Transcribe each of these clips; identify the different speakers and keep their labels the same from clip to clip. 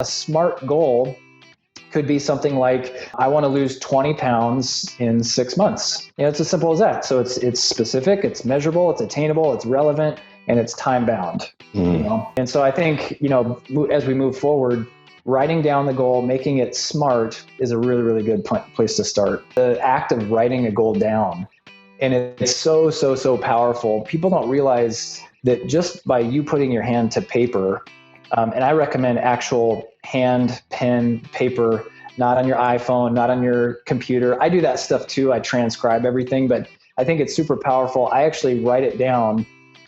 Speaker 1: A smart goal could be something like, I want to lose 20 pounds in 6 months. It's as simple as that. So it's specific, it's measurable, it's attainable, it's relevant, and it's time bound. And so I think, as we move forward, writing down the goal, making it smart is a really, really good place to start. The act of writing a goal down, and it's so, so, so powerful. People don't realize that just by you putting your hand to paper, and I recommend actual hand, pen, paper, not on your iPhone, not on your computer. I do that stuff too. I transcribe everything, but I think it's super powerful. I actually write it down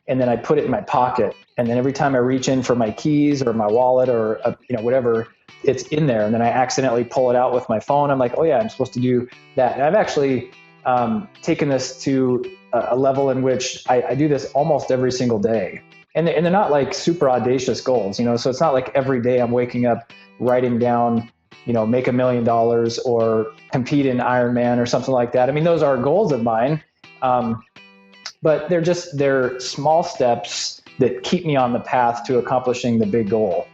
Speaker 1: and then I put it in my pocket. And then every time I reach in for my keys or my wallet or whatever, it's in there. And then I accidentally pull it out with my phone. I'm like, oh yeah, I'm supposed to do that. And I've actually taken this to a level in which I do this almost every single day. And they're not like super audacious goals, so it's not like every day I'm waking up writing down, make $1 million or compete in Ironman or something like that. I mean, those are goals of mine. But they're small steps that keep me on the path to accomplishing the big goal.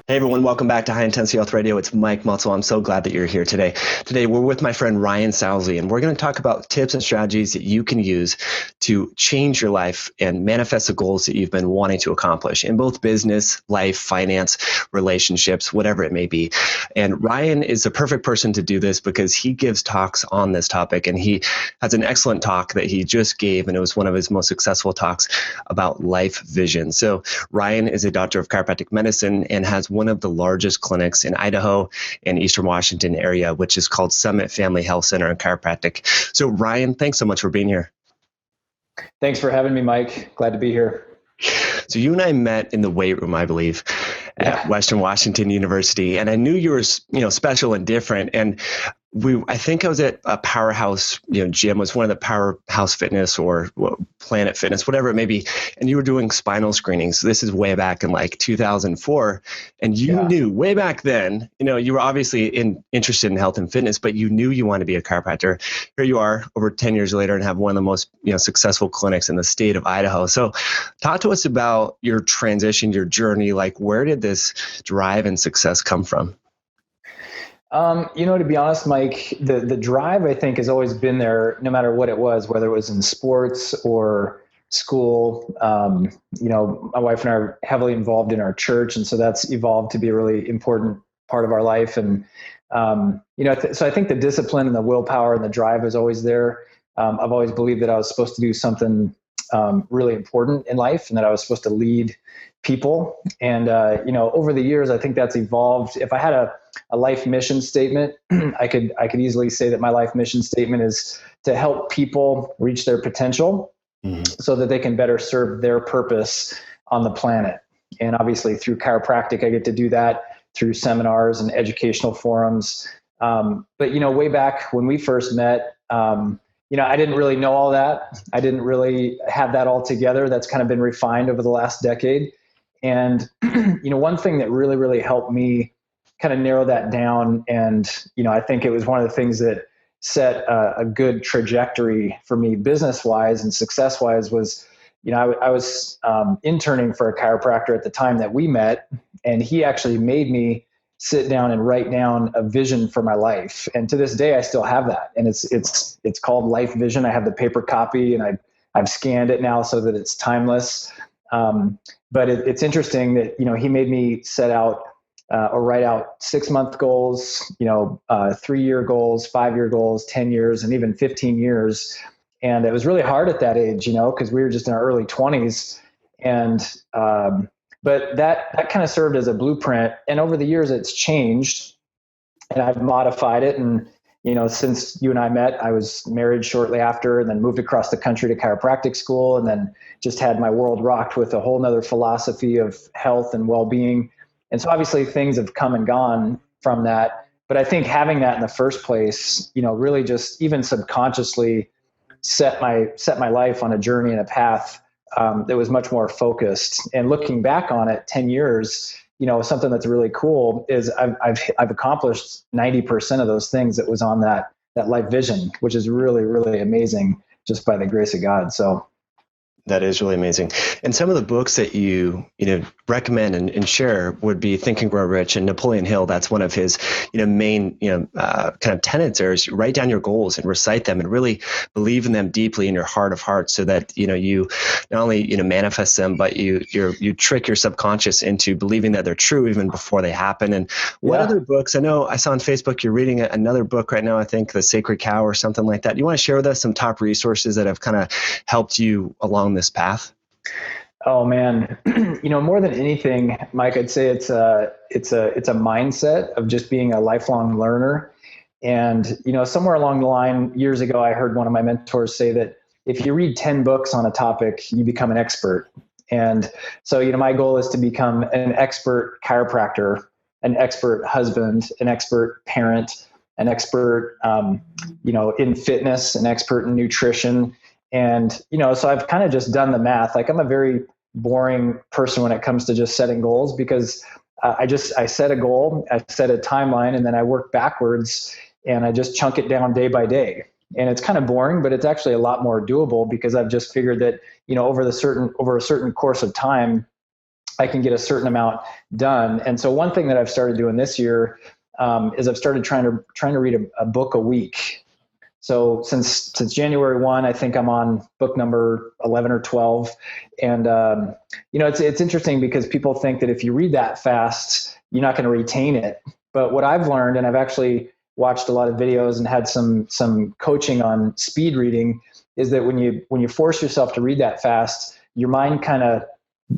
Speaker 2: Hey everyone, welcome back to High Intensity Health Radio. It's Mike Mutzel. I'm so glad that you're here today. Today we're with my friend Ryan Sousley, and we're going to talk about tips and strategies that you can use to change your life and manifest the goals that you've been wanting to accomplish in both business, life, finance, relationships, whatever it may be. And Ryan is the perfect person to do this because he gives talks on this topic, and he has an excellent talk that he just gave, and it was one of his most successful talks about life vision. So Ryan is a doctor of chiropractic medicine and has one of the largest clinics in Idaho and Eastern Washington area, which is called Summit Family Health Center and Chiropractic. So Ryan, thanks so much for being here.
Speaker 1: Thanks for having me, Mike. Glad to be here.
Speaker 2: So you and I met in the weight room, I believe, at Western Washington University, and I knew you were, special and different. And I think I was at a Powerhouse, gym, was one of the Powerhouse Fitness or Planet Fitness, whatever it may be. And you were doing spinal screenings. So this is way back in like 2004. And you knew way back then, you were obviously interested in health and fitness, but you knew you wanted to be a chiropractor. Here you are over 10 years later and have one of the most, successful clinics in the state of Idaho. So talk to us about your transition, your journey. Like, where did this drive and success come from?
Speaker 1: To be honest, Mike, the drive, I think, has always been there, no matter what it was, whether it was in sports or school. My wife and I are heavily involved in our church, and so that's evolved to be a really important part of our life. And, so I think the discipline and the willpower and the drive is always there. I've always believed that I was supposed to do something really important in life and that I was supposed to lead people. And, over the years, I think that's evolved. If I had a life mission statement, I could easily say that my life mission statement is to help people reach their potential so that they can better serve their purpose on the planet. And obviously through chiropractic, I get to do that through seminars and educational forums. But, way back when we first met, I didn't really know all that. I didn't really have that all together. That's kind of been refined over the last decade. And, one thing that really, really helped me kind of narrow that down, and, I think it was one of the things that set a good trajectory for me business-wise and success-wise was, I was interning for a chiropractor at the time that we met, and he actually made me sit down and write down a vision for my life. And to this day, I still have that. And it's called Life Vision. I have the paper copy, and I've scanned it now so that it's timeless. But it's interesting that, he made me set out or write out 6-month goals, 3-year goals, 5-year goals, 10 years, and even 15 years. And it was really hard at that age, because we were just in our early 20s. And, but that kind of served as a blueprint. And over the years, it's changed, and I've modified it. And, since you and I met, I was married shortly after, and then moved across the country to chiropractic school, and then just had my world rocked with a whole nother philosophy of health and well-being. And so obviously things have come and gone from that. But I think having that in the first place, really just even subconsciously set my life on a journey and a path that was much more focused. And looking back on it, 10 years, something that's really cool is I've accomplished 90% of those things that was on that life vision, which is really, really amazing just by the grace of God. So.
Speaker 2: That is really amazing. And some of the books that you recommend and share would be Think and Grow Rich, and Napoleon Hill. That's one of his, main, kind of tenets there is write down your goals and recite them and really believe in them deeply in your heart of hearts so that, you not only, manifest them, but you trick your subconscious into believing that they're true even before they happen. And what other books? I know I saw on Facebook, you're reading another book right now, I think The Sacred Cow or something like that. You want to share with us some top resources that have kind of helped you along this path?
Speaker 1: Oh man, more than anything, Mike, I'd say it's a mindset of just being a lifelong learner. And, somewhere along the line years ago, I heard one of my mentors say that if you read 10 books on a topic, you become an expert. And so, my goal is to become an expert chiropractor, an expert husband, an expert parent, an expert, in fitness, an expert in nutrition. And, so I've kind of just done the math. Like I'm a very boring person when it comes to just setting goals because I set a goal, I set a timeline, and then I work backwards and I just chunk it down day by day. And it's kind of boring, but it's actually a lot more doable because I've just figured that, over a certain course of time, I can get a certain amount done. And so one thing that I've started doing this year is I've started trying to read a book a week. So since January 1, I think I'm on book number 11 or 12. And, it's interesting because people think that if you read that fast, you're not going to retain it. But what I've learned, and I've actually watched a lot of videos and had some coaching on speed reading, is that when you force yourself to read that fast, your mind kind of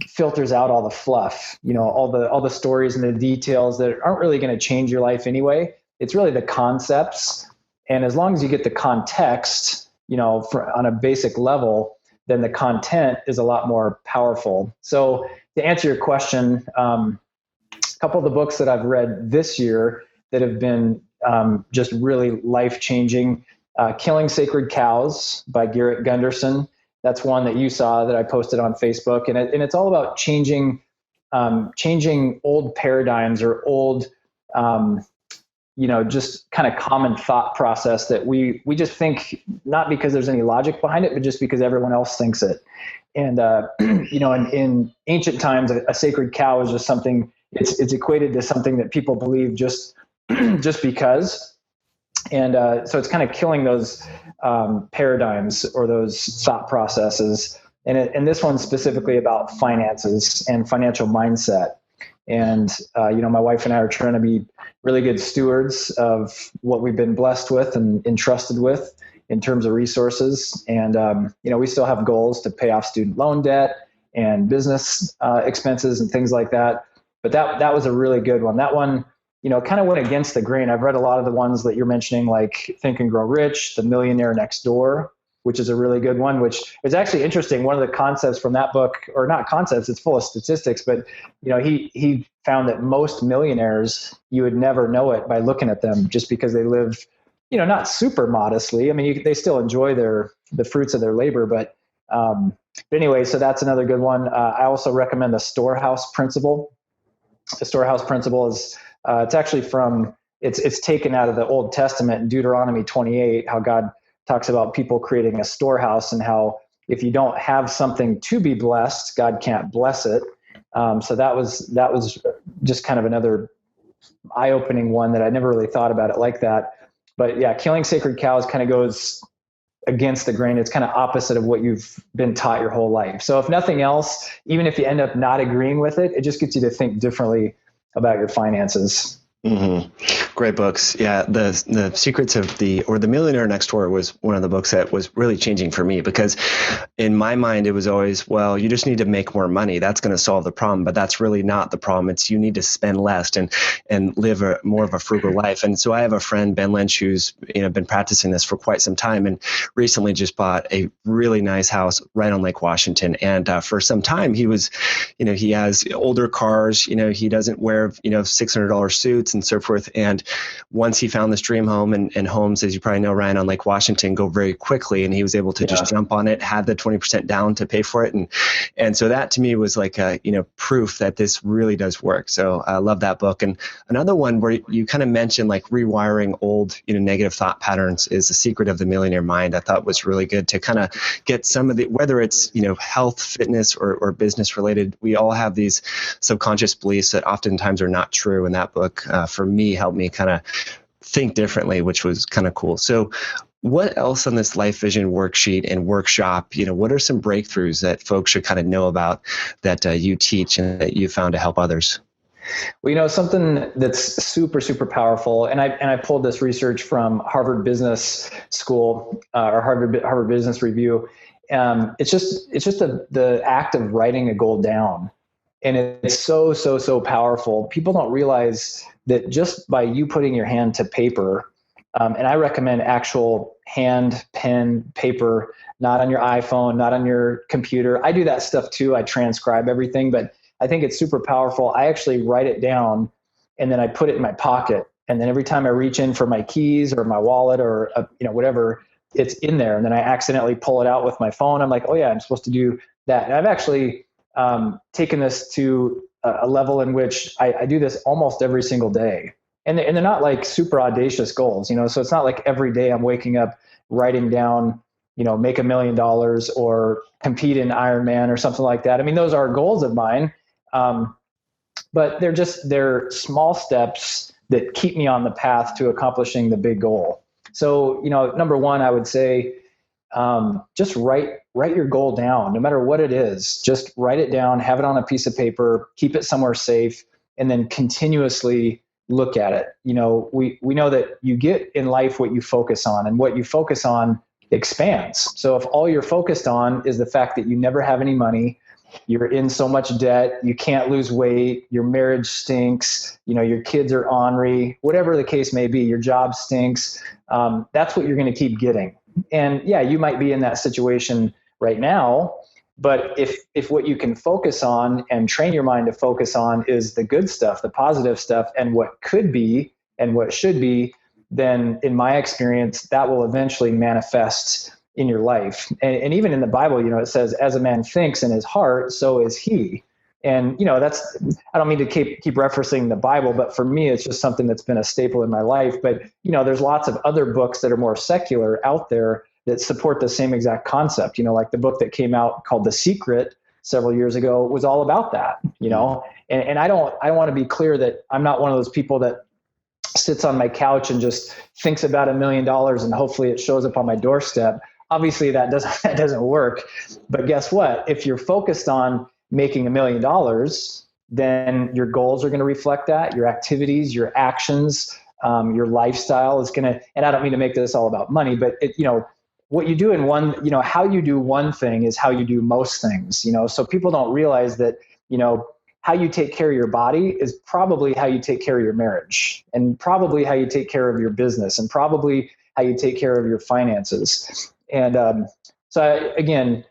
Speaker 1: filters out all the fluff, all the stories and the details that aren't really going to change your life anyway. It's really the concepts. And as long as you get the context, on a basic level, then the content is a lot more powerful. So to answer your question, a couple of the books that I've read this year that have been just really life-changing, Killing Sacred Cows by Garrett Gunderson. That's one that you saw that I posted on Facebook. And it's all about changing old paradigms or old just kind of common thought process that we just think, not because there's any logic behind it, but just because everyone else thinks it. And, in ancient times, a sacred cow is just something, it's equated to something that people believe just because. And so it's kind of killing those paradigms or those thought processes. And this one's specifically about finances and financial mindset. And, my wife and I are trying to be really good stewards of what we've been blessed with and entrusted with in terms of resources. And, we still have goals to pay off student loan debt and business expenses and things like that. But that was a really good one. That one, kind of went against the grain. I've read a lot of the ones that you're mentioning, like Think and Grow Rich, The Millionaire Next Door, which is a really good one, which is actually interesting. One of the concepts from that book, or not concepts, it's full of statistics, but he found that most millionaires, you would never know it by looking at them just because they live, not super modestly. I mean, they still enjoy the fruits of their labor, but anyway, so that's another good one. I also recommend the Storehouse Principle. The Storehouse Principle is, it's actually it's taken out of the Old Testament in Deuteronomy 28, how God talks about people creating a storehouse and how if you don't have something to be blessed, God can't bless it. So that was just kind of another eye-opening one that I never really thought about it like that. But yeah, Killing Sacred Cows kind of goes against the grain. It's kind of opposite of what you've been taught your whole life. So if nothing else, even if you end up not agreeing with it, it just gets you to think differently about your finances.
Speaker 2: Mm-hmm. Great books. Yeah. The Secrets of the Millionaire Next Door was one of the books that was really changing for me, because in my mind, it was always, well, you just need to make more money. That's going to solve the problem, but that's really not the problem. It's you need to spend less and live more of a frugal life. And so I have a friend, Ben Lynch, who's, been practicing this for quite some time and recently just bought a really nice house right on Lake Washington. And for some time he was, he has older cars, he doesn't wear, $600 suits. athletes and so forth. And once he found this dream home, and homes, as you probably know, Ryan, on Lake Washington go very quickly, and he was able to just jump on it, had the 20% down to pay for it. And so that to me was like proof that this really does work. So I love that book. And another one where you kind of mentioned like rewiring old, negative thought patterns is The Secret of the Millionaire Mind. I thought was really good to kind of get some of the, whether it's, health, fitness, or business related, we all have these subconscious beliefs that oftentimes are not true. And that book, for me, helped me kind of think differently, which was kind of cool. So what else on this Life Vision worksheet and workshop, what are some breakthroughs that folks should kind of know about that you teach and that you found to help others?
Speaker 1: Well, something that's super, super powerful, and I pulled this research from Harvard Business School or Harvard Business Review. It's just the act of writing a goal down, and it's so, so, so powerful. People don't realize that just by you putting your hand to paper, and I recommend actual hand, pen, paper, not on your iPhone, not on your computer. I do that stuff too. I transcribe everything, but I think it's super powerful. I actually write it down and then I put it in my pocket. And then every time I reach in for my keys or my wallet or, whatever, it's in there. And then I accidentally pull it out with my phone. I'm like, oh yeah, I'm supposed to do that. And I've actually taken this to a level in which I do this almost every single day. And they're not like super audacious goals, so it's not like every day I'm waking up writing down, make $1 million or compete in Ironman or something like that. I mean, those are goals of mine. But they're small steps that keep me on the path to accomplishing the big goal. So, number one, I would say, just write your goal down, no matter what it is. Just write it down, have it on a piece of paper, keep it somewhere safe, and then continuously look at it. We know that you get in life what you focus on, and what you focus on expands. So if all you're focused on is the fact that you never have any money, you're in so much debt, you can't lose weight, your marriage stinks, your kids are ornery, whatever the case may be, your job stinks, that's what you're going to keep getting. And yeah, you might be in that situation right now, but if what you can focus on and train your mind to focus on is the good stuff, the positive stuff, and what could be and what should be, then in my experience, that will eventually manifest in your life. And even in the Bible, it says, as a man thinks in his heart, so is he. And, that's, I don't mean to keep referencing the Bible, but for me, it's just something that's been a staple in my life. But, there's lots of other books that are more secular out there that support the same exact concept. Like the book that came out called The Secret several years ago was all about that, and I want to be clear that I'm not one of those people that sits on my couch and just thinks about $1 million and hopefully it shows up on my doorstep. Obviously that doesn't work, but guess what? If you're focused on making $1 million, then your goals are going to reflect that, your activities, your actions, your lifestyle is going to, and I don't mean to make this all about money, but what you do in one, how you do one thing is how you do most things, so people don't realize that, how you take care of your body is probably how you take care of your marriage, and probably how you take care of your business, and probably how you take care of your finances. And again,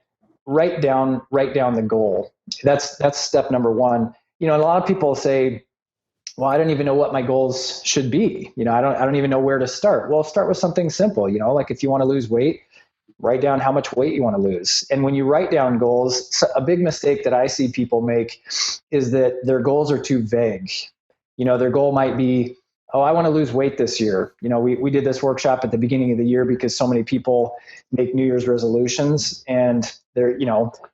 Speaker 1: write down the goal. That's step number one. And a lot of people say, well, I don't even know what my goals should be. I don't even know where to start. Well, start with something simple. Like if you want to lose weight, write down how much weight you want to lose. And when you write down goals, a big mistake that I see people make is that their goals are too vague. Their goal might be, oh, I want to lose weight this year. We did this workshop at the beginning of the year because so many people make New Year's resolutions, and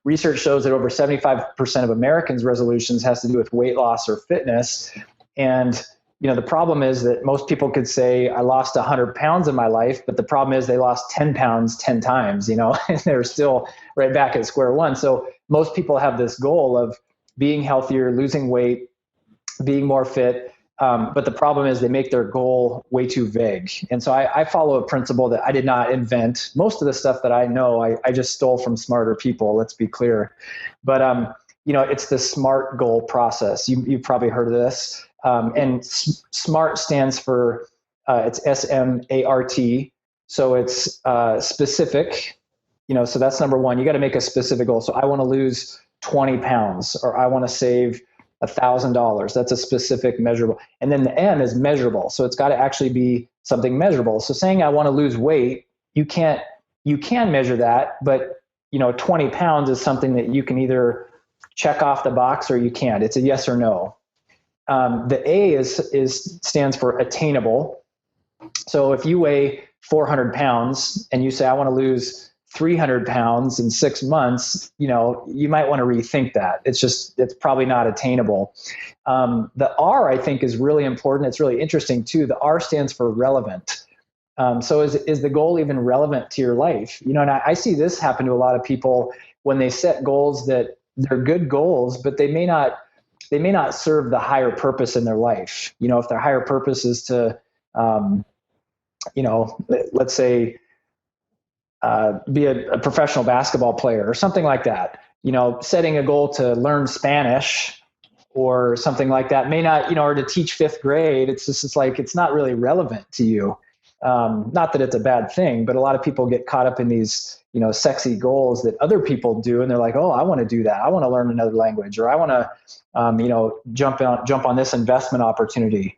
Speaker 1: research shows that over 75% of Americans' resolutions has to do with weight loss or fitness. And the problem is that most people could say, I lost 100 pounds in my life, but the problem is they lost 10 pounds 10 times, and they're still right back at square one. So most people have this goal of being healthier, losing weight, being more fit. But the problem is they make their goal way too vague. And so I follow a principle that I did not invent. Most of the stuff that I know, I just stole from smarter people, let's be clear. But, it's the SMART goal process. You've probably heard of this. And SMART stands for, it's SMART. So it's specific, so that's number one. You got to make a specific goal. So I want to lose 20 pounds, or I want to save $1,000. That's a specific measurable. And then the M is measurable. So it's got to actually be something measurable. So saying I want to lose weight, you can measure that, but 20 pounds is something that you can either check off the box or you can't. It's a yes or no. The A stands for attainable. So if you weigh 400 pounds and you say, I want to lose 300 pounds in 6 months, you might want to rethink that. It's probably not attainable. The R, I think, is really important. It's really interesting too. The R stands for relevant. So is the goal even relevant to your life? And I see this happen to a lot of people when they set goals that they're good goals, but they may not serve the higher purpose in their life. If their higher purpose is to, let's say, be a professional basketball player or something like that, setting a goal to learn Spanish or something like that may not, or to teach fifth grade. It's like, it's not really relevant to you. Not that it's a bad thing, but a lot of people get caught up in these, sexy goals that other people do. And they're like, oh, I want to do that. I want to learn another language, or I want to, jump on this investment opportunity.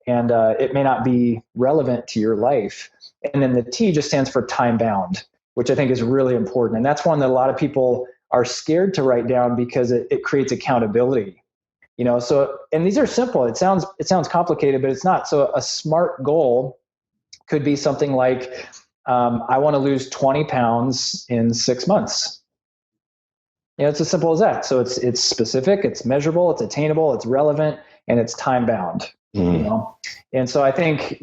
Speaker 1: And it may not be relevant to your life. And then the T just stands for time bound, which I think is really important. And that's one that a lot of people are scared to write down because it creates accountability. So, and these are simple. It sounds complicated, but it's not. So a SMART goal could be something like, I want to lose 20 pounds in 6 months. It's as simple as that. So it's specific, it's measurable, it's attainable, it's relevant, and it's time bound. And so I think,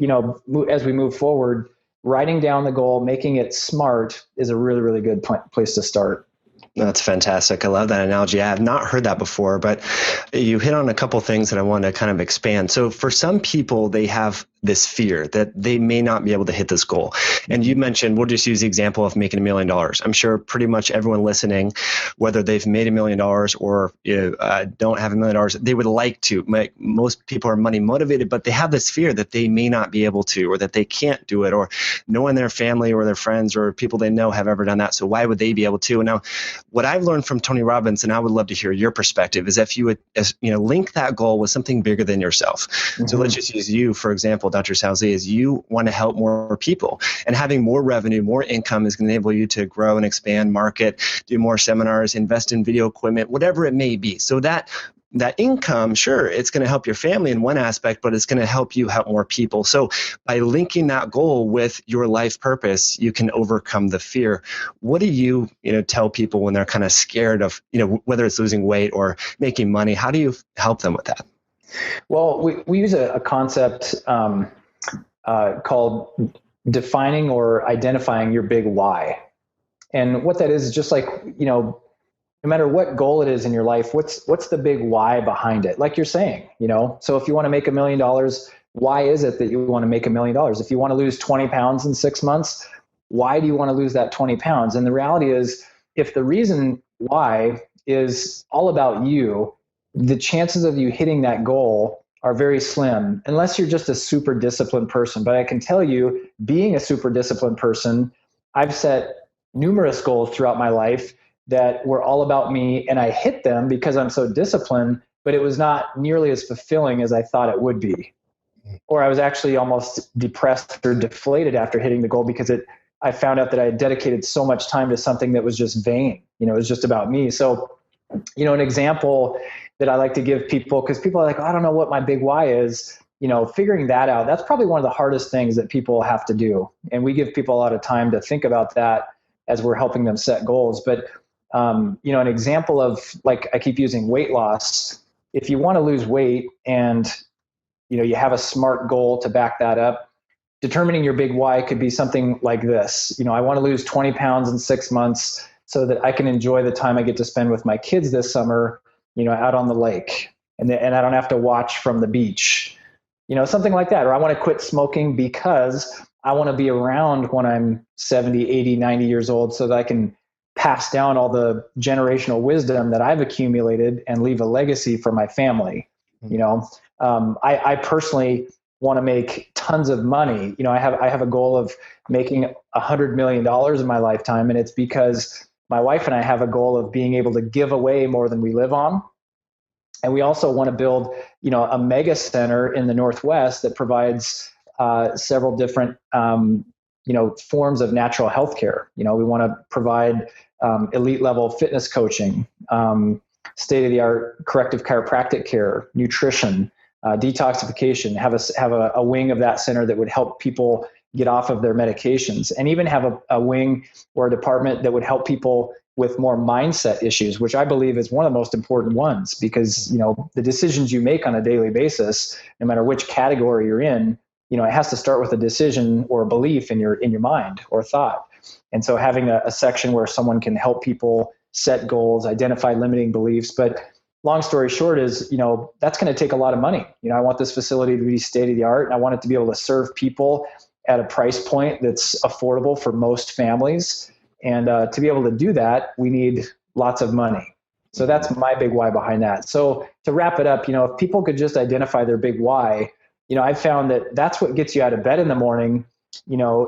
Speaker 1: as we move forward, writing down the goal, making it SMART is a really, really good place to start.
Speaker 2: That's fantastic. I love that analogy. I have not heard that before, but you hit on a couple things that I want to kind of expand. So for some people, they have this fear that they may not be able to hit this goal. And you mentioned, we'll just use the example of making $1 million. I'm sure pretty much everyone listening, whether they've made $1 million or don't have $1 million, they would like to. Most people are money motivated, but they have this fear that they may not be able to, or that they can't do it, or no one in their family or their friends or people they know have ever done that. So why would they be able to? Now, what I've learned from Tony Robbins, and I would love to hear your perspective, is if you would link that goal with something bigger than yourself. Mm-hmm. So let's just use you, for example, Dr. Sousley, is you want to help more people, and having more revenue, more income is going to enable you to grow and expand, market, do more seminars, invest in video equipment, whatever it may be. So that income, sure, it's going to help your family in one aspect, but it's going to help you help more people. So by linking that goal with your life purpose, you can overcome the fear. What do you tell people when they're kind of scared of, whether it's losing weight or making money? How do you help them with that?
Speaker 1: Well, we use a concept called defining or identifying your big why. And what that is just like, no matter what goal it is in your life, what's the big why behind it? Like you're saying, so if you want to make $1 million, why is it that you want to make $1 million? If you want to lose 20 pounds in 6 months, why do you want to lose that 20 pounds? And the reality is, if the reason why is all about you, the chances of you hitting that goal are very slim, unless you're just a super disciplined person. But I can tell you, being a super disciplined person, I've set numerous goals throughout my life that were all about me, and I hit them because I'm so disciplined, but it was not nearly as fulfilling as I thought it would be. Or I was actually almost depressed or deflated after hitting the goal because I found out that I had dedicated so much time to something that was just vain. It was just about me. So, an example that I like to give people, because people are like, I don't know what my big why is, figuring that out, that's probably one of the hardest things that people have to do. And we give people a lot of time to think about that as we're helping them set goals. But an example of, like, I keep using weight loss. If you want to lose weight and, you have a SMART goal to back that up, determining your big why could be something like this. I want to lose 20 pounds in 6 months so that I can enjoy the time I get to spend with my kids this summer, out on the lake, and I don't have to watch from the beach, something like that. Or I want to quit smoking because I want to be around when I'm 70, 80, 90 years old so that I can pass down all the generational wisdom that I've accumulated and leave a legacy for my family. I personally want to make tons of money. I have a goal of making $100 million in my lifetime. And it's because my wife and I have a goal of being able to give away more than we live on. And we also want to build, a mega center in the Northwest that provides several different, forms of natural health care. We want to provide elite level fitness coaching, state of the art corrective chiropractic care, nutrition, detoxification, have a wing of that center that would help people get off of their medications, and even have a wing or a department that would help people with more mindset issues, which I believe is one of the most important ones, because, the decisions you make on a daily basis, no matter which category you're in, it has to start with a decision or a belief in your mind or thought. And so having a section where someone can help people set goals, identify limiting beliefs. But long story short is, that's going to take a lot of money. I want this facility to be state of the art, and I want it to be able to serve people at a price point that's affordable for most families. And to be able to do that, we need lots of money. So that's my big why behind that. So to wrap it up, if people could just identify their big why, I've found that that's what gets you out of bed in the morning,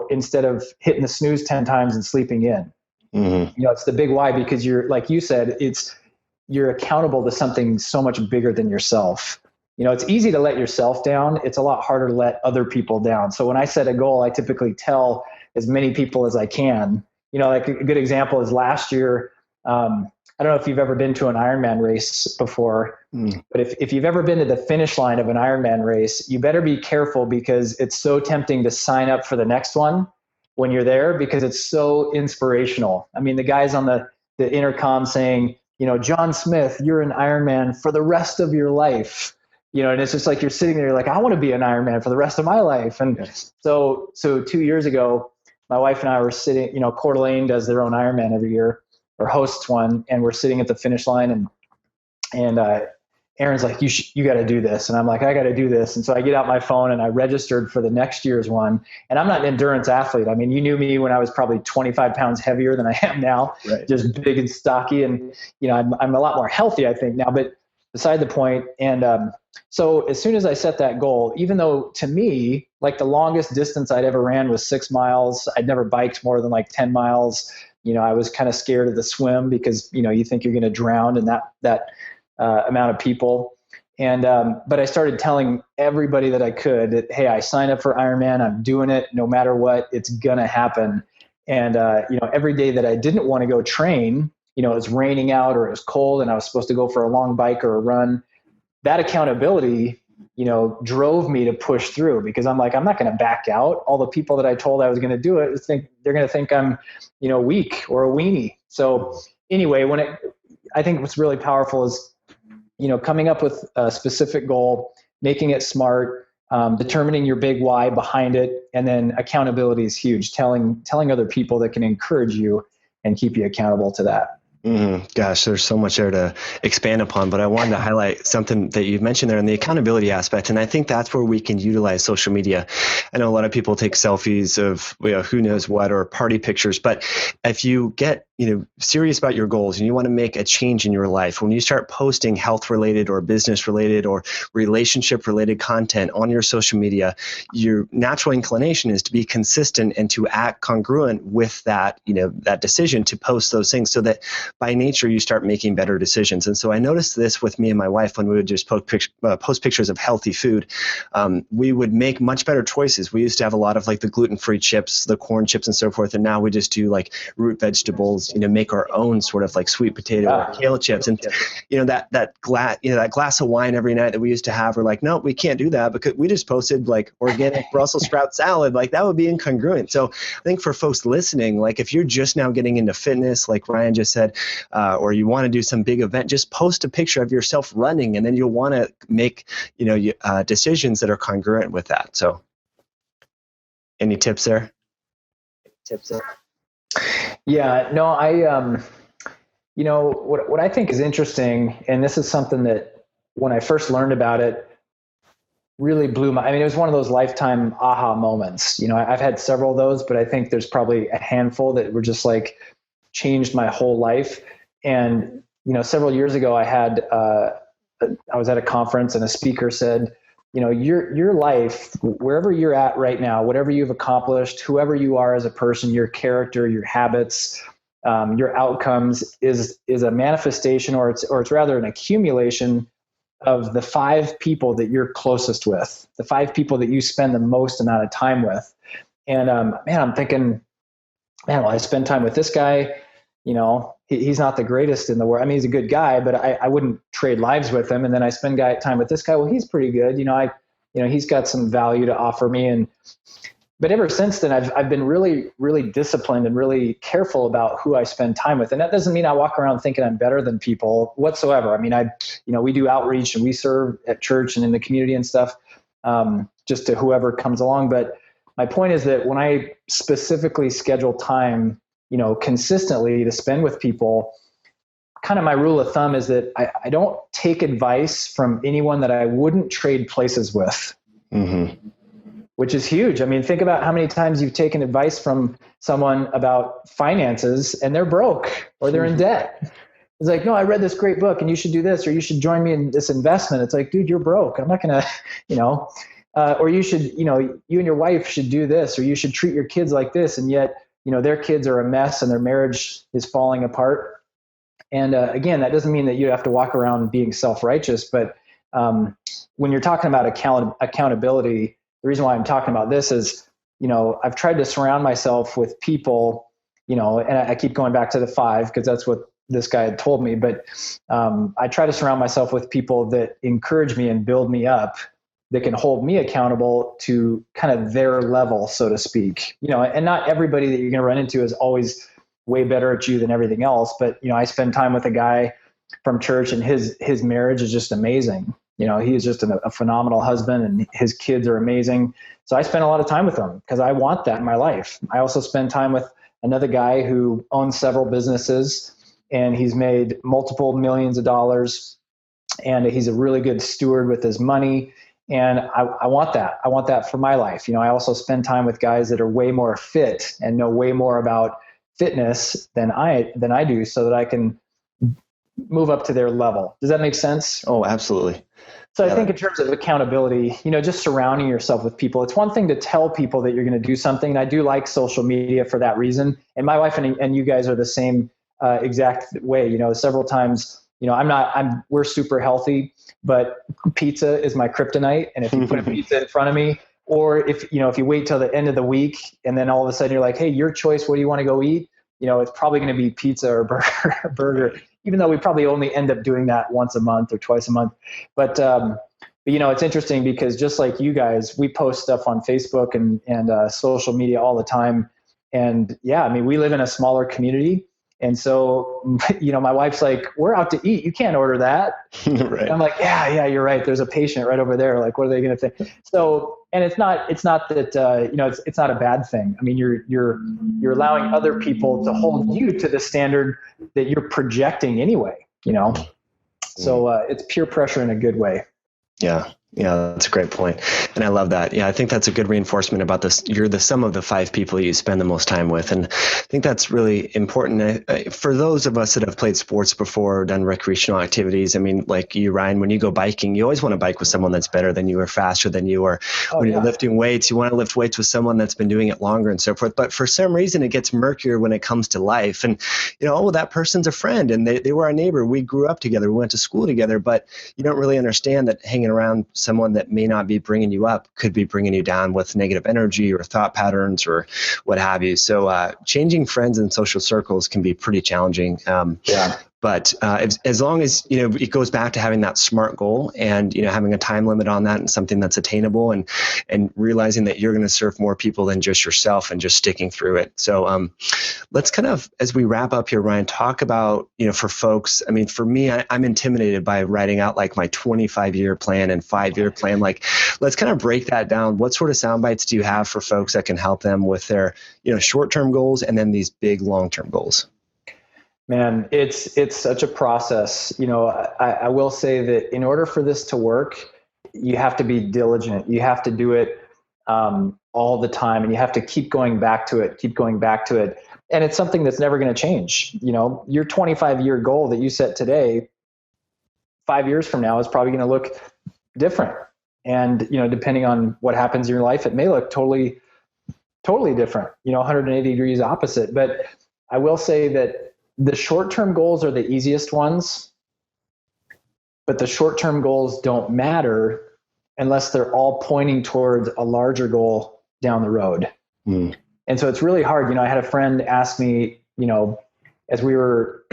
Speaker 1: instead of hitting the snooze 10 times and sleeping in. Mm-hmm. It's the big why, because you're, like you said, you're accountable to something so much bigger than yourself. It's easy to let yourself down. It's a lot harder to let other people down. So when I set a goal, I typically tell as many people as I can. Like a good example is last year. I don't know if you've ever been to an Ironman race before, but if you've ever been to the finish line of an Ironman race, you better be careful, because it's so tempting to sign up for the next one when you're there, because it's so inspirational. I mean, the guys on the intercom saying, John Smith, you're an Ironman for the rest of your life. And it's just like, you're sitting there, you're like, I want to be an Ironman for the rest of my life. And yes. So 2 years ago, my wife and I were sitting, Coeur d'Alene does their own Ironman every year, or hosts one, and we're sitting at the finish line, and Aaron's like, you got to do this. And I'm like, I got to do this. And so I get out my phone and I registered for the next year's one. And I'm not an endurance athlete. I mean, you knew me when I was probably 25 pounds heavier than I am now, right. Just big and stocky. And, I'm a lot more healthy, I think, now, but beside the point. And so as soon as I set that goal, even though to me, like the longest distance I'd ever ran was 6 miles, I'd never biked more than like 10 miles. I was kind of scared of the swim, because, you think you're going to drown in that amount of people. And, but I started telling everybody that I could that, hey, I signed up for Ironman. I'm doing it no matter what, it's going to happen. And, every day that I didn't want to go train, it was raining out or it was cold and I was supposed to go for a long bike or a run, that accountability, drove me to push through, because I'm like, I'm not going to back out. All the people that I told I was going to do it, they're going to think I'm, weak or a weenie. So anyway, I think what's really powerful is, coming up with a specific goal, making it smart, determining your big why behind it. And then accountability is huge. Telling other people that can encourage you and keep you accountable to that.
Speaker 2: Gosh, there's so much there to expand upon, but I wanted to highlight something that you mentioned there in the accountability aspect. And I think that's where we can utilize social media. I know a lot of people take selfies of who knows what, or party pictures, but if you get serious about your goals and you want to make a change in your life, when you start posting health related or business related or relationship related content on your social media, your natural inclination is to be consistent and to act congruent with that, that decision to post those things, so that by nature you start making better decisions. And so I noticed this with me and my wife when we would just post pictures of healthy food. We would make much better choices. We used to have a lot of like the gluten-free chips, the corn chips and so forth. And now we just do like root vegetables, make our own sort of like sweet potato or kale chips. And, that glass of wine every night that we used to have, we're like, no, we can't do that, because we just posted like organic Brussels sprout salad. Like that would be incongruent. So I think for folks listening, like if you're just now getting into fitness, like Ryan just said, or you want to do some big event, just post a picture of yourself running, and then you'll want to make, decisions that are congruent with that. So any tips there?
Speaker 1: Yeah, no, what I think is interesting, and this is something that when I first learned about it, really blew my, it was one of those lifetime aha moments. I've had several of those, but I think there's probably a handful that were just like changed my whole life. And, several years ago I was at a conference and a speaker said, your life, wherever you're at right now, whatever you've accomplished, whoever you are as a person, your character, your habits, your outcomes is a manifestation, or it's rather an accumulation of the 5 people that you're closest with, the 5 people that you spend the most amount of time with. And man, I'm thinking, man, well, I spend time with this guy. He's not the greatest in the world. I mean, he's a good guy, but I wouldn't trade lives with him. And then I spend time with this guy. Well, he's pretty good. He's got some value to offer me. But ever since then, I've been really, really disciplined and really careful about who I spend time with. And that doesn't mean I walk around thinking I'm better than people whatsoever. I mean, we do outreach and we serve at church and in the community and stuff, just to whoever comes along. But my point is that when I specifically schedule time, consistently to spend with people, kind of my rule of thumb is that I don't take advice from anyone that I wouldn't trade places with. Mm-hmm. Which is huge. I mean, think about how many times you've taken advice from someone about finances and they're broke or they're in debt. It's like, no, I read this great book and you should do this, or you should join me in this investment. It's like, dude, you're broke. I'm not going to, or you should, you and your wife should do this, or you should treat your kids like this. And yet, their kids are a mess and their marriage is falling apart. And again, that doesn't mean that you have to walk around being self-righteous, but when you're talking about accountability, the reason why I'm talking about this is, I've tried to surround myself with people, and I keep going back to the 5 because that's what this guy had told me. But I try to surround myself with people that encourage me and build me up, that can hold me accountable to kind of their level, so to speak. And not everybody that you're going to run into is always way better at you than everything else. But, I spend time with a guy from church and his marriage is just amazing. He is just a phenomenal husband and his kids are amazing. So I spend a lot of time with him because I want that in my life. I also spend time with another guy who owns several businesses and he's made multiple millions of dollars and he's a really good steward with his money. And I want that. I want that for my life. I also spend time with guys that are way more fit and know way more about fitness than I do so that I can move up to their level. Does that make sense?
Speaker 2: Oh, absolutely.
Speaker 1: So I think in terms of accountability, just surrounding yourself with people, it's one thing to tell people that you're going to do something. And I do like social media for that reason. And my wife and you guys are the same exact way, several times, we're super healthy, but pizza is my kryptonite. And if you put a pizza in front of me, or if you wait till the end of the week and then all of a sudden you're like, hey, your choice, what do you want to go eat? It's probably going to be pizza or burger, even though we probably only end up doing that once a month or twice a month. But it's interesting because just like you guys, we post stuff on Facebook and social media all the time. And yeah, I mean, we live in a smaller community. And so, my wife's like, we're out to eat. You can't order that. Right. I'm like, yeah, you're right. There's a patient right over there. Like, what are they going to think? So, and it's not that, it's not a bad thing. I mean, you're allowing other people to hold you to the standard that you're projecting anyway, So it's peer pressure in a good way.
Speaker 2: Yeah. Yeah, that's a great point. And I love that. Yeah, I think that's a good reinforcement about this. You're the sum of the 5 people you spend the most time with. And I think that's really important. For those of us that have played sports before, or done recreational activities, I mean, like you, Ryan, when you go biking, you always want to bike with someone that's better than you or faster than you. Or when you're lifting weights, you want to lift weights with someone that's been doing it longer and so forth. But for some reason, it gets murkier when it comes to life. And, that person's a friend and they were our neighbor. We grew up together. We went to school together. But you don't really understand that hanging around someone that may not be bringing you up could be bringing you down with negative energy or thought patterns or what have you. So changing friends and social circles can be pretty challenging. But as long as, it goes back to having that SMART goal and, having a time limit on that and something that's attainable and realizing that you're going to serve more people than just yourself and just sticking through it. So let's kind of, as we wrap up here, Ryan, talk about, for folks, I mean, for me, I'm intimidated by writing out like my 25-year plan and 5-year plan. Like, let's kind of break that down. What sort of sound bites do you have for folks that can help them with their, short-term goals and then these big long-term goals?
Speaker 1: Man, it's such a process. I will say that in order for this to work, you have to be diligent. You have to do it all the time, and you have to keep going back to it. And it's something that's never going to change. Your 25-year goal that you set today, 5 years from now, is probably going to look different. And, depending on what happens in your life, it may look totally different, 180 degrees opposite. But I will say that the short-term goals are the easiest ones. but the short-term goals don't matter unless they're all pointing towards a larger goal down the road. And so it's really hard. I had a friend ask me, as we were,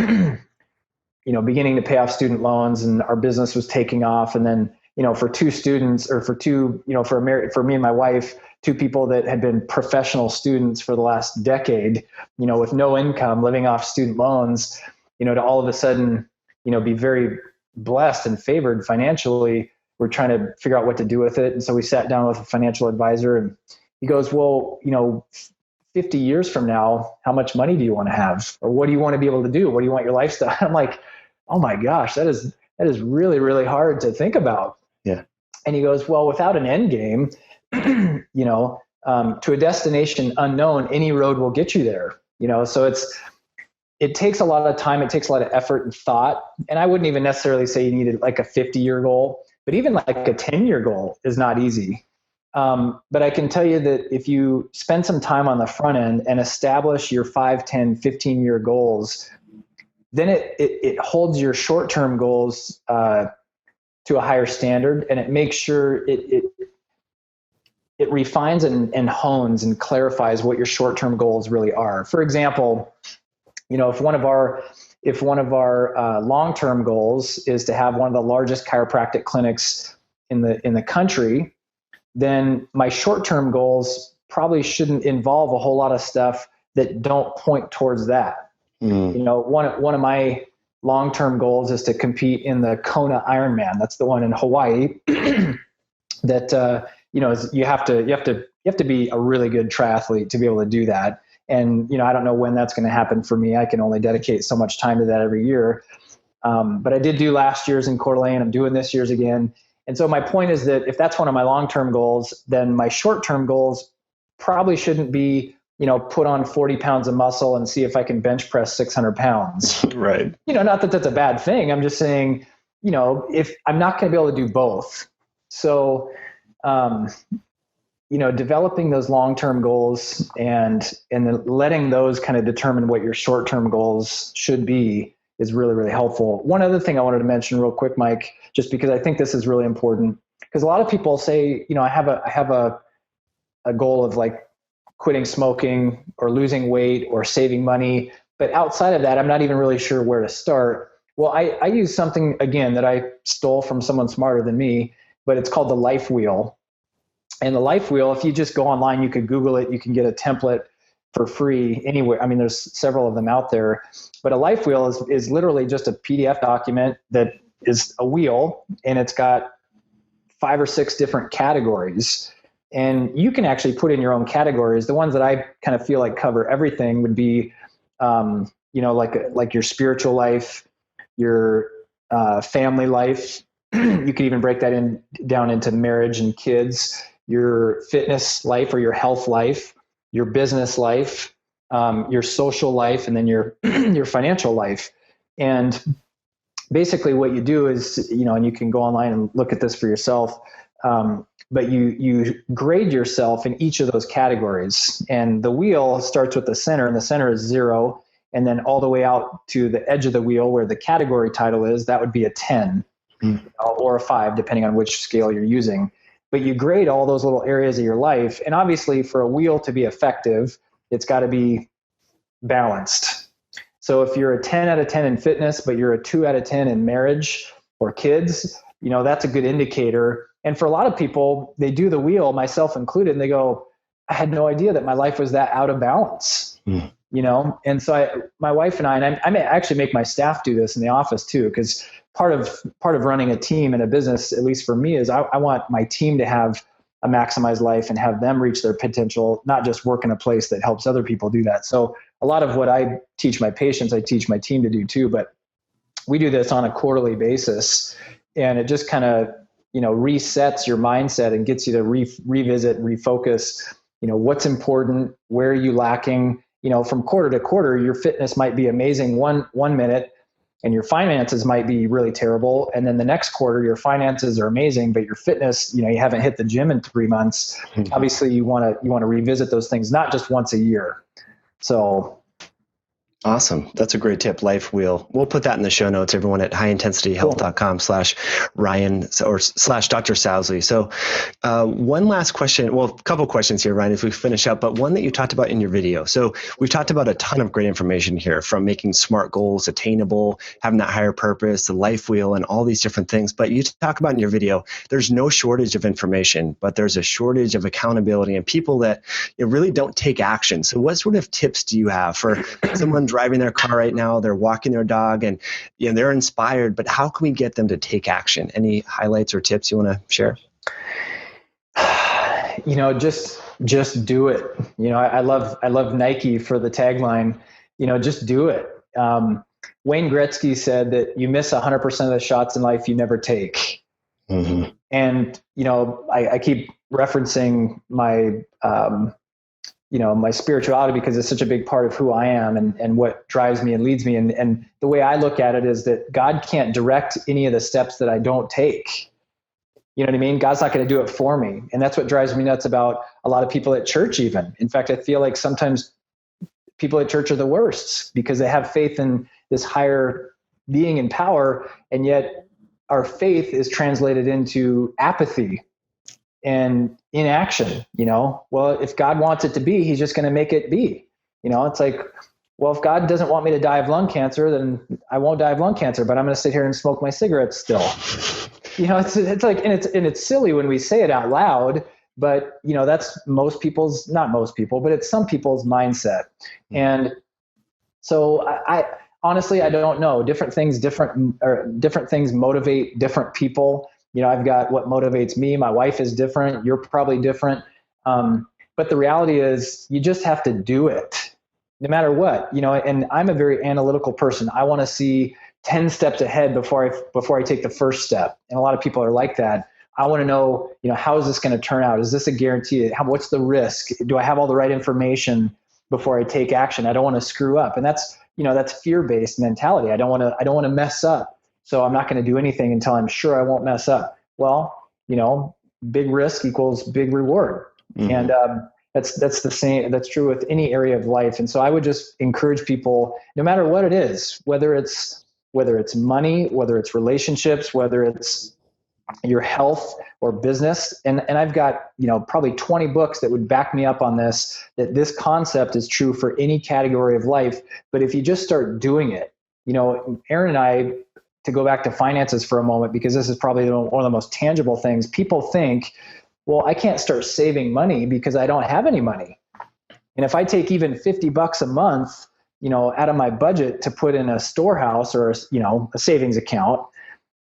Speaker 1: beginning to pay off student loans and our business was taking off. And then, for two students or for me and my wife, two people that had been professional students for the last decade, with no income, living off student loans, to all of a sudden, be very blessed and favored financially. We're trying to figure out what to do with it. And so we sat down with a financial advisor and he goes, well, 50 years from now, how much money do you want to have? Or what do you want to be able to do? What do you want your lifestyle? I'm like, oh my gosh, that is really, really hard to think about.
Speaker 2: Yeah.
Speaker 1: And he goes, well, without an end game, to a destination unknown, any road will get you there. So it takes a lot of time. It takes a lot of effort and thought. And I wouldn't even necessarily say you needed like a 50-year goal, but even like a 10-year goal is not easy. But I can tell you that if you spend some time on the front end and establish your 5, 10, 15-year goals, then it holds your short-term goals to a higher standard, and it makes sure it refines and hones and clarifies what your short-term goals really are. For example, if one of our long-term goals is to have one of the largest chiropractic clinics in the country, then my short-term goals probably shouldn't involve a whole lot of stuff that don't point towards that. One of my long-term goals is to compete in the Kona Ironman. That's the one in Hawaii. That you have to be a really good triathlete to be able to do that. And I don't know when that's going to happen for me. I can only dedicate so much time to that every year. But I did do last year's in Coeur d'Alene. I'm doing this year's again. And so my point is that if that's one of my long-term goals, then my short-term goals probably shouldn't be, put on 40 pounds of muscle and see if I can bench press 600 pounds.
Speaker 2: Right.
Speaker 1: Not that that's a bad thing. I'm just saying, if I'm not going to be able to do both. So, developing those long-term goals and then letting those kind of determine what your short-term goals should be is really, really helpful. One other thing I wanted to mention real quick, Mike, just because I think this is really important, because a lot of people say, I have a goal of like quitting smoking or losing weight or saving money. But outside of that, I'm not even really sure where to start. Well, I use something, again, that I stole from someone smarter than me, but it's called the Life Wheel. And the Life Wheel, if you just go online, you could Google it, you can get a template for free anywhere. I mean, there's several of them out there, but a Life Wheel is literally just a PDF document that is a wheel, and it's got 5 or 6 different categories. And you can actually put in your own categories. The ones that I kind of feel like cover everything would be, like your spiritual life, your family life. You could even break that down into marriage and kids, your fitness life or your health life, your business life, your social life, and then your your financial life. And basically what you do is, and you can go online and look at this for yourself, but you grade yourself in each of those categories. And the wheel starts with the center, and the center is 0. And then all the way out to the edge of the wheel where the category title is, that would be a 10 or a 5, depending on which scale you're using. But you grade all those little areas of your life. And obviously for a wheel to be effective, it's got to be balanced. So if you're a 10 out of 10 in fitness, but you're a 2 out of 10 in marriage or kids, that's a good indicator. And for a lot of people, they do the wheel, myself included, and they go, I had no idea that my life was that out of balance. And so my wife and I may actually make my staff do this in the office too, because part of running a team and a business, at least for me, is I want my team to have a maximized life and have them reach their potential, not just work in a place that helps other people do that. So a lot of what I teach my patients, I teach my team to do too, but we do this on a quarterly basis, and it just kind of, resets your mindset and gets you to revisit and refocus, what's important, where are you lacking. From quarter to quarter, your fitness might be amazing one minute, and your finances might be really terrible. And then the next quarter, your finances are amazing, but your fitness, you haven't hit the gym in 3 months. Obviously, you want to revisit those things, not just once a year. So,
Speaker 2: Awesome. That's a great tip. Life wheel. We'll put that in the show notes, everyone, at highintensityhealth.com/Ryan or /Dr. Sousley. So one last question. Well, a couple questions here, Ryan, as we finish up, but one that you talked about in your video. So we've talked about a ton of great information here, from making SMART goals attainable, having that higher purpose, the life wheel, and all these different things. But you talk about in your video, there's no shortage of information, but there's a shortage of accountability and people that really don't take action. So what sort of tips do you have for someone driving their car right now, they're walking their dog, and they're inspired, but how can we get them to take action? Any highlights or tips you want to share?
Speaker 1: Just do it. I love Nike for the tagline, just do it. Wayne Gretzky said that you miss 100% of the shots in life you never take. Mm-hmm. And, I keep referencing my, my spirituality, because it's such a big part of who I am and what drives me and leads me. And the way I look at it is that God can't direct any of the steps that I don't take. You know what I mean? God's not going to do it for me. And that's what drives me nuts about a lot of people at church even. In fact, I feel like sometimes people at church are the worst because they have faith in this higher being and power, and yet our faith is translated into apathy and inaction. Well, if God wants it to be, he's just going to make it be. It's like, well, if God doesn't want me to die of lung cancer, then I won't die of lung cancer, but I'm going to sit here and smoke my cigarettes still. It's like, and it's silly when we say it out loud, but that's not most people, but it's some people's mindset. And so I honestly, I don't know. Different things motivate different people. I've got what motivates me. My wife is different. You're probably different. But the reality is you just have to do it no matter what, and I'm a very analytical person. I want to see 10 steps ahead before I take the first step. And a lot of people are like that. I want to know, how is this going to turn out? Is this a guarantee? What's the risk? Do I have all the right information before I take action? I don't want to screw up. And that's fear-based mentality. I don't want to mess up. So I'm not going to do anything until I'm sure I won't mess up. Well, big risk equals big reward. Mm-hmm. And that's the same. That's true with any area of life. And so I would just encourage people, no matter what it is, whether it's money, whether it's relationships, whether it's your health or business. And I've got, probably 20 books that would back me up on this, that this concept is true for any category of life. But if you just start doing it, Aaron and I, to go back to finances for a moment, because this is probably one of the most tangible things. People think, well, I can't start saving money because I don't have any money. And if I take even $50 a month, out of my budget to put in a storehouse or, a savings account,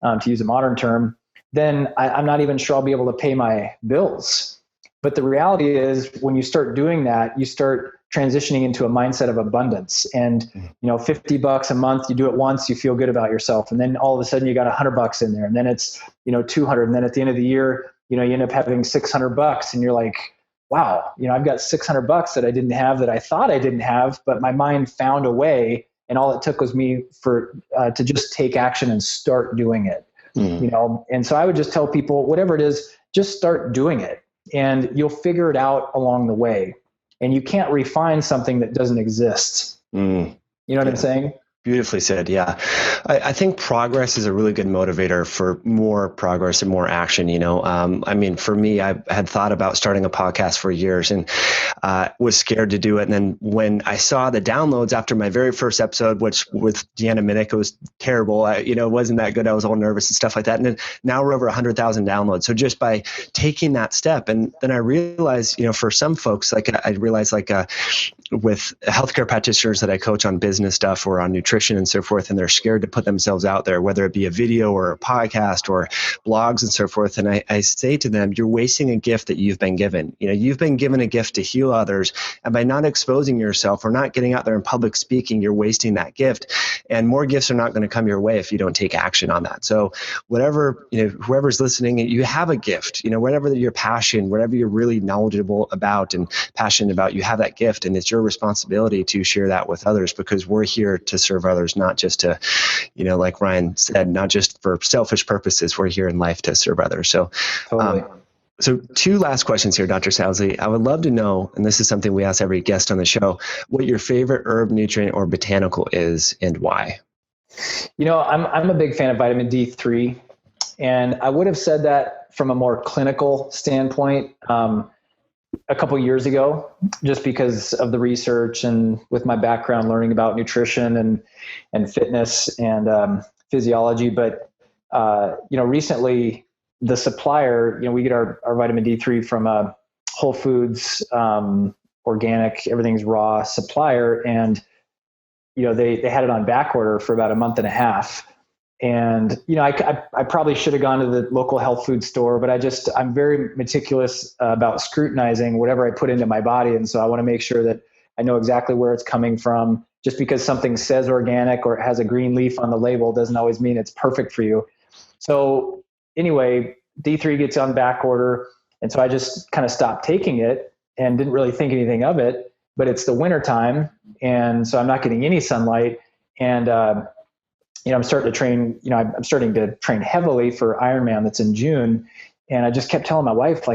Speaker 1: to use a modern term, then I'm not even sure I'll be able to pay my bills. But the reality is, when you start doing that, you start transitioning into a mindset of abundance. And, $50 a month, you do it once, you feel good about yourself. And then all of a sudden you got $100 in there, and then it's, 200. And then at the end of the year, you end up having $600, and you're like, wow, I've got $600 that I didn't have, that I thought I didn't have, but my mind found a way. And all it took was me to just take action and start doing it. Mm. And so I would just tell people, whatever it is, just start doing it, and you'll figure it out along the way. And you can't refine something that doesn't exist. Mm. You know what I'm saying?
Speaker 2: Beautifully said. Yeah. I think progress is a really good motivator for more progress and more action. For me, I had thought about starting a podcast for years and was scared to do it. And then when I saw the downloads after my very first episode, which with Deanna Minnick, it was terrible. It wasn't that good. I was all nervous and stuff like that. And then now we're over 100,000 downloads. So just by taking that step, and then I realized, for some folks, I realized with healthcare practitioners that I coach on business stuff or on nutrition and so forth, and they're scared to put themselves out there, whether it be a video or a podcast or blogs and so forth. And I say to them, you're wasting a gift that you've been given. You've been given a gift to heal others. And by not exposing yourself or not getting out there in public speaking, you're wasting that gift. And more gifts are not going to come your way if you don't take action on that. So whatever, whoever's listening, you have a gift, whatever your passion, whatever you're really knowledgeable about and passionate about, you have that gift, and it's your responsibility to share that with others, because we're here to serve others, not just to, like Ryan said, not just for selfish purposes. We're here in life to serve others. So,
Speaker 1: totally.
Speaker 2: So two last questions here, Dr. Sousley. I would love to know, and this is something we ask every guest on the show, what your favorite herb, nutrient, or botanical is and why.
Speaker 1: I'm a big fan of vitamin D3, and I would have said that from a more clinical standpoint a couple years ago, just because of the research and with my background learning about nutrition and fitness and physiology. But recently the supplier, we get our vitamin D3 from a Whole Foods organic, everything's raw supplier, and they had it on back order for about a month and a half. And, I probably should have gone to the local health food store, but I'm very meticulous about scrutinizing whatever I put into my body. And so I want to make sure that I know exactly where it's coming from. Just because something says organic or it has a green leaf on the label doesn't always mean it's perfect for you. So anyway, D3 gets on back order. And so I just kind of stopped taking it and didn't really think anything of it, but it's the winter time. And so I'm not getting any sunlight. And, I'm starting to train, I'm starting to train heavily for Ironman that's in June. And I just kept telling my wife,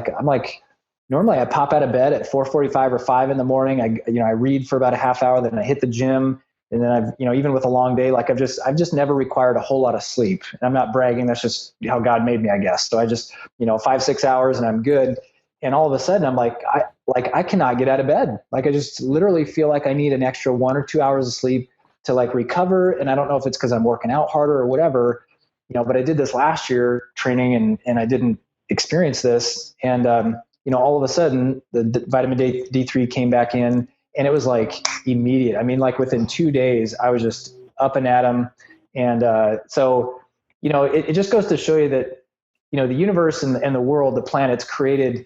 Speaker 1: normally I pop out of bed at 4:45 or 5 in the morning. I read for about a half hour, then I hit the gym. And then even with a long day, I've just never required a whole lot of sleep. And I'm not bragging. That's just how God made me, I guess. So I just, 5-6 hours and I'm good. And all of a sudden I'm I cannot get out of bed. I just literally feel like I need an extra 1 or 2 hours of sleep to recover. And I don't know if it's because I'm working out harder or whatever, but I did this last year training and I didn't experience this. And, all of a sudden the vitamin D3 came back in and it was immediate. I mean, within 2 days I was just up and at 'em. And, so, it just goes to show you that, the universe and the world, the planet's created,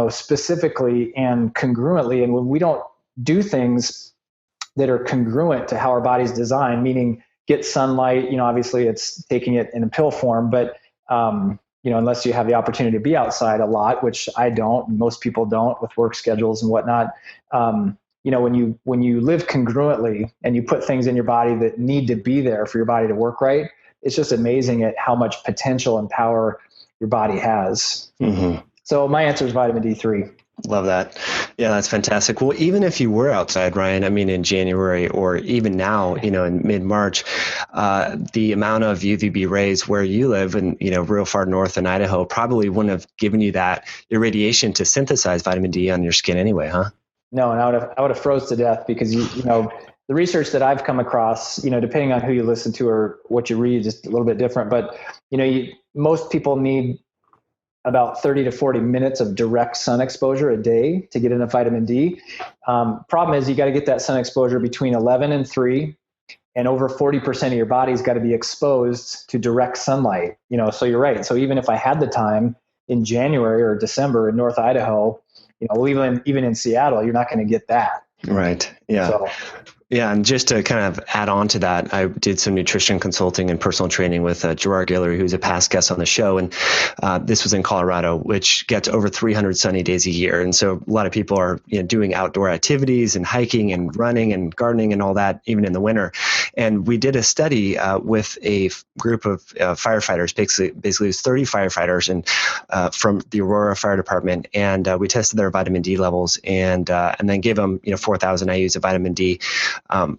Speaker 1: specifically and congruently. And when we don't do things that are congruent to how our body's designed, meaning get sunlight, obviously it's taking it in a pill form, but, unless you have the opportunity to be outside a lot, which I don't, most people don't with work schedules and whatnot. When you live congruently and you put things in your body that need to be there for your body to work right, it's just amazing at how much potential and power your body has. Mm-hmm. So my answer is vitamin D3.
Speaker 2: Love that. Yeah, that's fantastic. Well, even if you were outside, Ryan, I mean, in January or even now, in mid-March, the amount of UVB rays where you live in, real far north in Idaho probably wouldn't have given you that irradiation to synthesize vitamin D on your skin anyway, huh?
Speaker 1: No, and I would have froze to death because the research that I've come across, depending on who you listen to or what you read, is a little bit different. But most people need about 30 to 40 minutes of direct sun exposure a day to get enough vitamin D. Problem is you got to get that sun exposure between 11 and 3, and over 40% of your body's got to be exposed to direct sunlight. So you're right. So even if I had the time in January or December in North Idaho, even in Seattle, you're not going to get that.
Speaker 2: Right. Yeah.
Speaker 1: So,
Speaker 2: yeah. And just to kind of add on to that, I did some nutrition consulting and personal training with Gerard Guillory, who's a past guest on the show. And this was in Colorado, which gets over 300 sunny days a year. And so a lot of people are doing outdoor activities and hiking and running and gardening and all that, even in the winter. And we did a study with a group of firefighters, basically it was 30 firefighters and from the Aurora Fire Department. And we tested their vitamin D levels and then gave them 4,000 IUs of vitamin D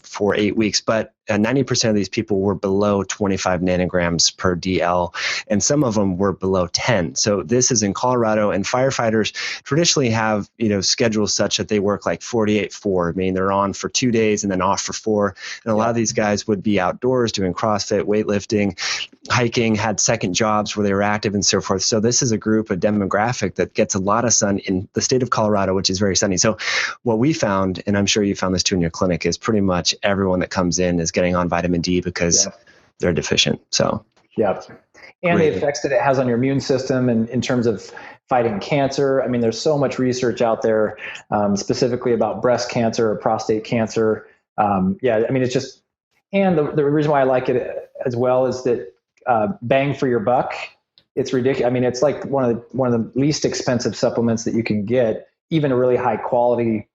Speaker 2: for 8 weeks. But 90% of these people were below 25 nanograms per DL, and some of them were below 10. So this is in Colorado, and firefighters traditionally have, schedules such that they work 48-4. I mean, they're on for 2 days and then off for 4. And a lot of these guys would be outdoors doing CrossFit, weightlifting, hiking, had second jobs where they were active and so forth. So this is a group, a demographic that gets a lot of sun in the state of Colorado, which is very sunny. So what we found, and I'm sure you found this too in your clinic, is pretty much everyone that comes in is getting on vitamin D because they're deficient. So
Speaker 1: yeah. And the effects that it has on your immune system and in terms of fighting cancer. I mean, there's so much research out there specifically about breast cancer or prostate cancer. It's just, and the reason why I like it as well is that bang for your buck. It's ridiculous. I mean, it's like one of the least expensive supplements that you can get, even a really high quality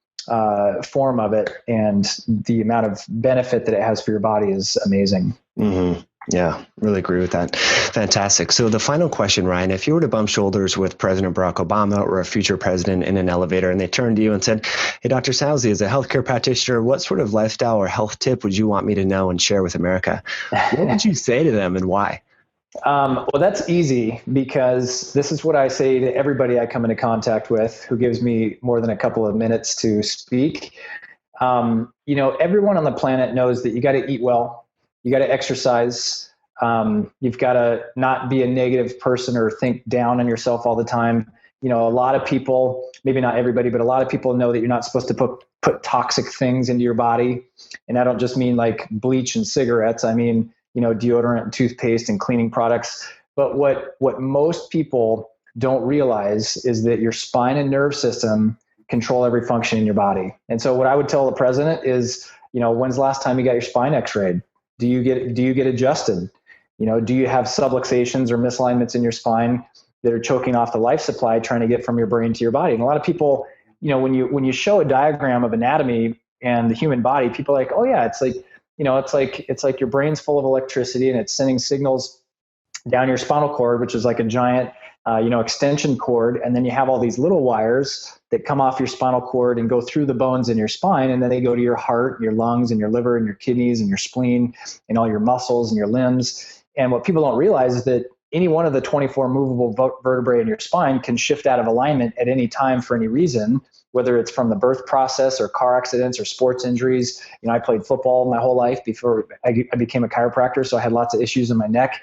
Speaker 1: form of it, and the amount of benefit that it has for your body is amazing.
Speaker 2: Mm-hmm. Yeah, really agree with that. Fantastic. So the final question, Ryan, if you were to bump shoulders with President Barack Obama or a future president in an elevator and they turned to you and said, hey, Dr. Sousley, as a healthcare practitioner, what sort of lifestyle or health tip would you want me to know and share with America? What would you say to them and why?
Speaker 1: Well, that's easy because this is what I say to everybody I come into contact with who gives me more than a couple of minutes to speak. Everyone on the planet knows that you got to eat well, you got to exercise, you've got to not be a negative person or think down on yourself all the time. A lot of people, maybe not everybody, but a lot of people know that you're not supposed to put toxic things into your body. And I don't just mean like bleach and cigarettes. I mean, deodorant and toothpaste and cleaning products. But what most people don't realize is that your spine and nerve system control every function in your body. And so what I would tell the president is, when's the last time you got your spine x-rayed? Do you get adjusted? Do you have subluxations or misalignments in your spine that are choking off the life supply trying to get from your brain to your body? And a lot of people, when you show a diagram of anatomy and the human body, people are like, oh yeah, it's like your brain's full of electricity and it's sending signals down your spinal cord, which is like a giant, extension cord. And then you have all these little wires that come off your spinal cord and go through the bones in your spine. And then they go to your heart, your lungs, and your liver, and your kidneys, and your spleen, and all your muscles and your limbs. And what people don't realize is that any one of the 24 movable vertebrae in your spine can shift out of alignment at any time for any reason, whether it's from the birth process or car accidents or sports injuries. I played football my whole life before I became a chiropractor, so I had lots of issues in my neck.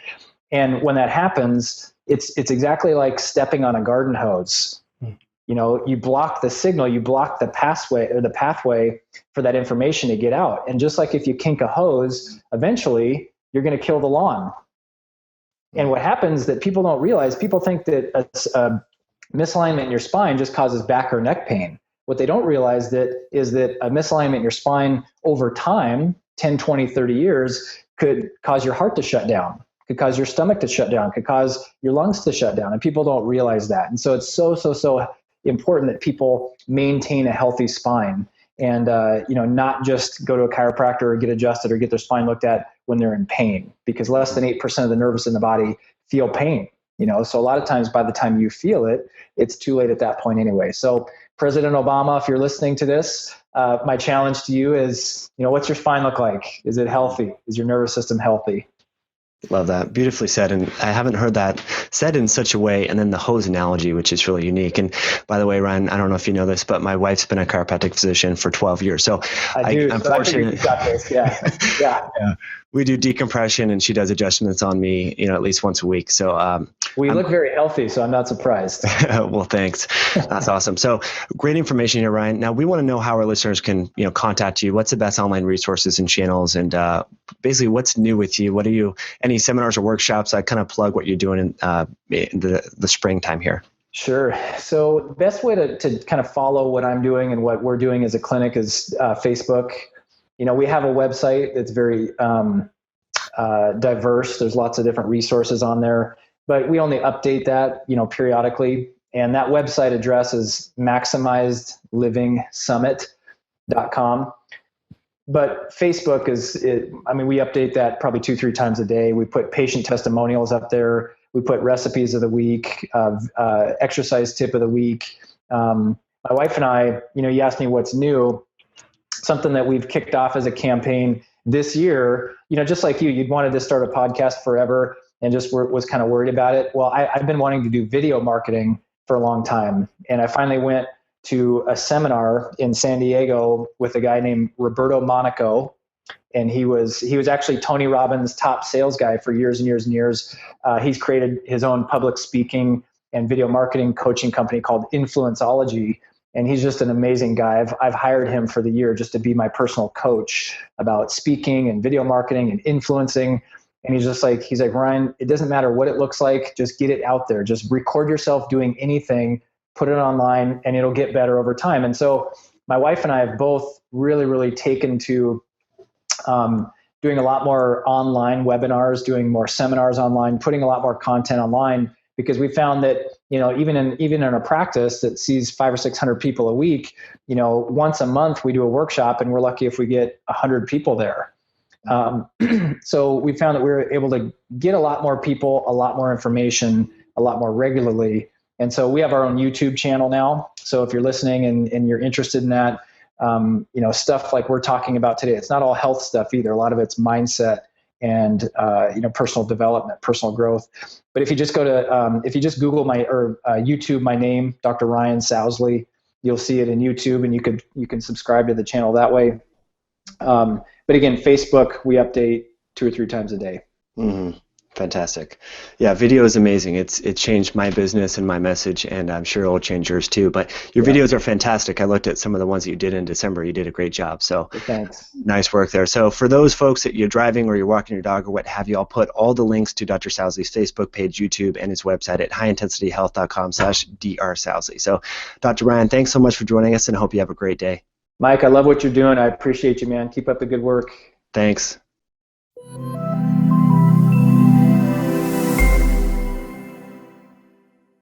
Speaker 1: And when that happens, it's exactly like stepping on a garden hose. You block the signal, you block the pathway for that information to get out. And just like if you kink a hose, eventually you're going to kill the lawn. And what happens that people don't realize, people think that a misalignment in your spine just causes back or neck pain. What they don't realize is that a misalignment in your spine over time, 10, 20, 30 years, could cause your heart to shut down, could cause your stomach to shut down, could cause your lungs to shut down. And people don't realize that. And so it's so important that people maintain a healthy spine and, not just go to a chiropractor or get adjusted or get their spine looked at when they're in pain, because less than 8% of the nerves in the body feel pain. So a lot of times by the time you feel it, it's too late at that point anyway. So President Obama, if you're listening to this, my challenge to you is, what's your spine look like? Is it healthy? Is your nervous system healthy?
Speaker 2: Love that. Beautifully said. And I haven't heard that said in such a way. And then the hose analogy, which is really unique. And by the way, Ryan, I don't know if you know this, but my wife's been a chiropractic physician for 12 years. So I'm fortunate. You got this. Yeah. Yeah. We do decompression and she does adjustments on me, at least once a week. So
Speaker 1: we look very healthy, so I'm not surprised.
Speaker 2: Well, thanks. That's awesome. So great information here, Ryan. Now we want to know how our listeners can, contact you. What's the best online resources and channels, and basically what's new with you? What are you, any seminars or workshops? I kind of plug what you're doing in the springtime here.
Speaker 1: Sure. So the best way to kind of follow what I'm doing and what we're doing as a clinic is Facebook. We have a website that's very diverse. There's lots of different resources on there, but we only update that, periodically. And that website address is maximizedlivingsummit.com. But Facebook we update that probably 2-3 times a day. We put patient testimonials up there. We put recipes of the week, exercise tip of the week. My wife and I, you asked me what's new. Something that we've kicked off as a campaign this year, just like you'd wanted to start a podcast forever and just was kind of worried about it. Well, I've been wanting to do video marketing for a long time. And I finally went to a seminar in San Diego with a guy named Roberto Monaco. And he was actually Tony Robbins' top sales guy for years and years and years. He's created his own public speaking and video marketing coaching company called Influenceology. And he's just an amazing guy. I've hired him for the year just to be my personal coach about speaking and video marketing and influencing. And he's like, Ryan, it doesn't matter what it looks like. Just get it out there. Just record yourself doing anything, put it online, and it'll get better over time. And so my wife and I have both really, really taken to doing a lot more online webinars, doing more seminars online, putting a lot more content online, because we found that, even in a practice that sees 500 or 600 people a week, once a month we do a workshop and we're lucky if we get 100 people there. So we found that we were able to get a lot more people, a lot more information, a lot more regularly. And so we have our own YouTube channel now. So if you're listening and you're interested in that, stuff like we're talking about today, it's not all health stuff either. A lot of it's mindset and personal development, personal growth. But if you just go to if you just Google YouTube my name, Dr. Ryan Sousley, you'll see it in YouTube, and you can subscribe to the channel that way. But again, Facebook, we update 2 or 3 times a day.
Speaker 2: Mm-hmm. Fantastic. Yeah, video is amazing. It changed my business and my message, and I'm sure it'll change yours too. But your videos are fantastic. I looked at some of the ones that you did in December. You did a great job. So
Speaker 1: thanks.
Speaker 2: Nice work there. So for those folks that you're driving or you're walking your dog or what have you, I'll put all the links to Dr. Sousley's Facebook page, YouTube, and his website at highintensityhealth.com/drsousley. So Dr. Ryan, thanks so much for joining us, and I hope you have a great day.
Speaker 1: Mike, I love what you're doing. I appreciate you, man. Keep up the good work.
Speaker 2: Thanks.